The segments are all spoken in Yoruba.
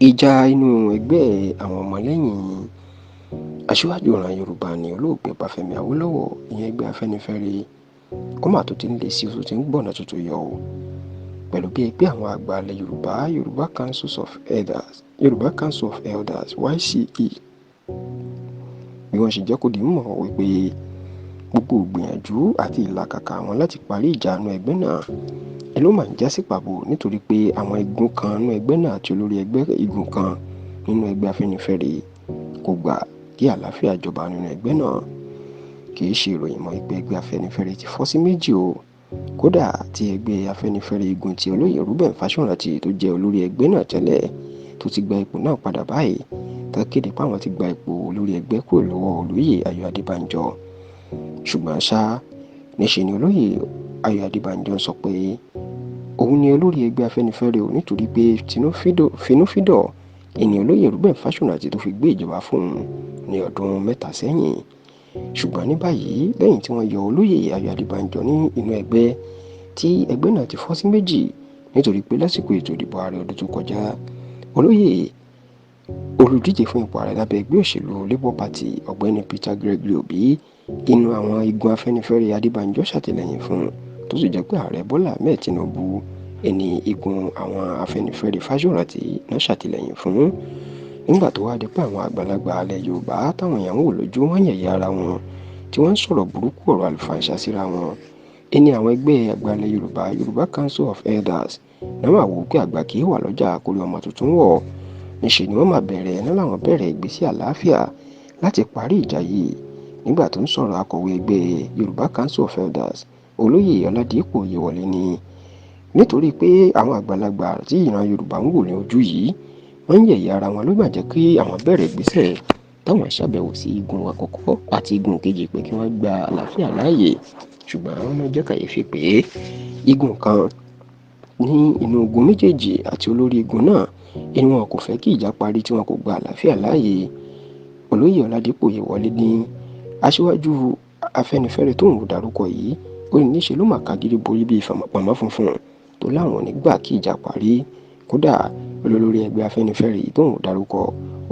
Ìjà inú ẹgbẹ́ àwọn ọmọlẹ́yìn aṣíwájú ìran Yorùbá ni olóògbé Ọbáfẹ́mi Awólọ́wọ̀, ìyẹn ẹgbẹ́ Afẹ́nifẹ́re, ó mà tó ti ń le sí i, ó ti ń gbọ̀nà tuntun yọ o, pẹ̀lú bí ẹgbẹ́ àwọn àgbà ilẹ̀ Yorùbá, Yoruba Council of Elders YCE, bí wọ́n ṣe jẹ́ kó di mọ̀ wípé gbogbo ìgbìyànjú àti ìlàkàkà wọn láti parí ìjà inú ẹgbẹ́ náà ló máa ń já sí pàbó, nítorí pé àwọn igun kan nínú ẹgbẹ́ náà àti olórí ẹgbẹ́ igun kan nínú ẹgbẹ́ Afẹ́nifẹ́re kò gbà kí àlàáfíà jọba nínú ẹgbẹ́ náà. Kì í ṣe ìròyìn mọ́ pé ẹgbẹ́ Afẹ́nifẹ́re ti fọ́ sí méjì o, kódà tí ẹgbẹ́ Afẹ́nifẹ́re igun ti olóyè Reuben Fásórántì tó jẹ́ olórí ẹgbẹ́ náà tẹ́lẹ̀ tó ti gba ipò náà padà báyìí, tó kéde pé àwọn ti gba ipò olórí ẹgbẹ́ kúrò lọ́wọ́ olóyè Ayọ̀ Adébánjọ. Ṣùgbọ́n ṣá, níṣe ni olóyè Ayọ̀ Adébánjọ sọ pé òun ni olórí ẹgbẹ́ Afẹ́nifẹ́re o, nítorí pé finúfídọ̀ ènìyàn olóyè Reuben Fásórántì tó fi gbé ìjọba fún un ní ọdún 3 sẹ́yìn. Ṣùgbọ́n ní báyìí, lẹ́yìn tí wọ́n yọ olóyè Ayọ̀ Adébánjọ ní inú ẹgbẹ́, tí ẹgbẹ́ náà ti fọ́ sí méjì nítorí pé lásìkò ètò ìdìbò ààrẹ ọdún tó kọjá, olóyè olùdíje fún ipò ààrẹ lábẹ́ ẹgbẹ́ òṣèlú Labour Party ọ̀gbẹ́ni Peter Gregory Obi, inú àwọn igun Afẹ́nifẹ́re Adébánjọ ṣàtìlẹ́yìn fún, tó sì jẹ́ pé ààrẹ Bọ́lá Ahmed Tinubu ẹni igun àwọn Afẹ́nifẹ́re Fásórántì náà ṣàtìlẹ́yìn fún. Nígbà tó wá di pé àwọn àgbàlagbà alẹ́ Yorùbá táwọn èèyàn wò lójú wọn yẹ̀yẹ́ ara wọn, tí wọ́n ń sọ̀rọ̀ burúkú ọ̀rọ̀ àlùfàǹṣá síra wọn, ẹni àwọn ẹgbẹ́ àgbà ilẹ̀ Yorùbá, Yoruba Council of Elders, náà máa wò pé àgbà kì í wà lọ́jà kórí ọmọ tuntun wọ̀. Níṣe ni wọ́n máa bẹ̀rẹ̀ ìgbésí àlàáfíà láti parí ìjà yìí. Nígbà tó ń sọ̀rọ̀ akọ̀wé ẹgbẹ́ Yoruba Council of Elders, olóyè Ọládìpọ̀ Oyèwọlé, ní nítorí pé àwọn àgbàlagbà tí ìran Yorùbá ń wò ní ojú yìí wọ́n ń yẹ̀yẹ́ ara wọn, ló máa jẹ́ kí àwọn bẹ̀rẹ̀ ìgbésẹ̀ táwọn ṣàbẹ̀wò sí igun àkọ́kọ́ àti igun kejì pé kí wọ́n gba àlàáfíà láàyè. Ṣùgbọ́n àwọn ọmọ jẹ́ kàyéfì pé igun kan ní inú igun méjèèjì àti olórí igun náà ni wọn kò fẹ́ kí ìjà parí, tí wọn kò gba àlàáfíà láàyè. Olóyè Ọládìpọ̀ Oyèwọlé ní aṣíwájú Afẹ́nifẹ́re tó ń dárúkọ yìí, ó ní níṣe ló máa kagídí borí bíi pàmò funfun tó láwọn ò ní gbà kí ìjà parí. Kódà olórí ẹgbẹ́ Afẹ́nifẹ́re yìí tó ń dárúkọ,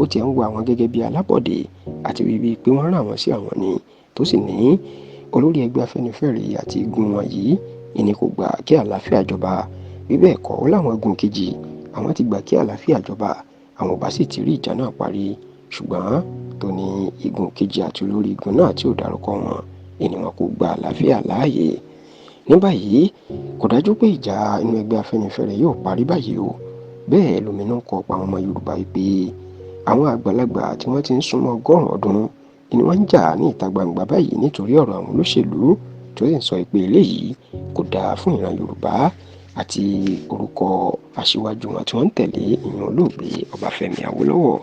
ó ti ń wo àwọn gẹ́gẹ́ bí alábọ̀dé àti bíbí pé wọ́n rán àwọn sí àwọn ni, tó sì ní olórí ẹgbẹ́ Afẹ́nifẹ́re àti igun wọn yìí ìní kò gbà kí àlàáfíà jọba. Bí bẹ́ẹ̀ kọ́, ó láwọn igun kejì àwọn ti gbà kí àlàáfíà jọba, àwọn ò bá sì ti rí ìjà náà parí. Ṣùgbọ́n tó ní igun kejì àti olórí igun náà tí ò dárúkọ wọn ìní wọn kò gba àlàáfíà láàyè. Ní báyìí, kò dájú pé ìjà inú ẹgbẹ́ Afẹ́nifẹ́re yóò parí báyìí o. Bẹ́ẹ̀ lóminú kọ pa àwọn ọmọ Yorùbá wípé àwọn àgbàlagbà tí wọ́n ti ń súnmọ́ 100 ọdún ni wọ́n ń jà ní ìta gbangba báyìí nítorí ọ̀rọ̀ àwọn olóṣèlú, tó sì ń sọ pé eléyìí kò dáa fún ìran Yorùbá àti orúkọ aṣíwájú wọn tí wọ́n ń tẹ̀lé, ìyẹn olóògbé Ọbáfẹ́mi Awólọ́wọ̀.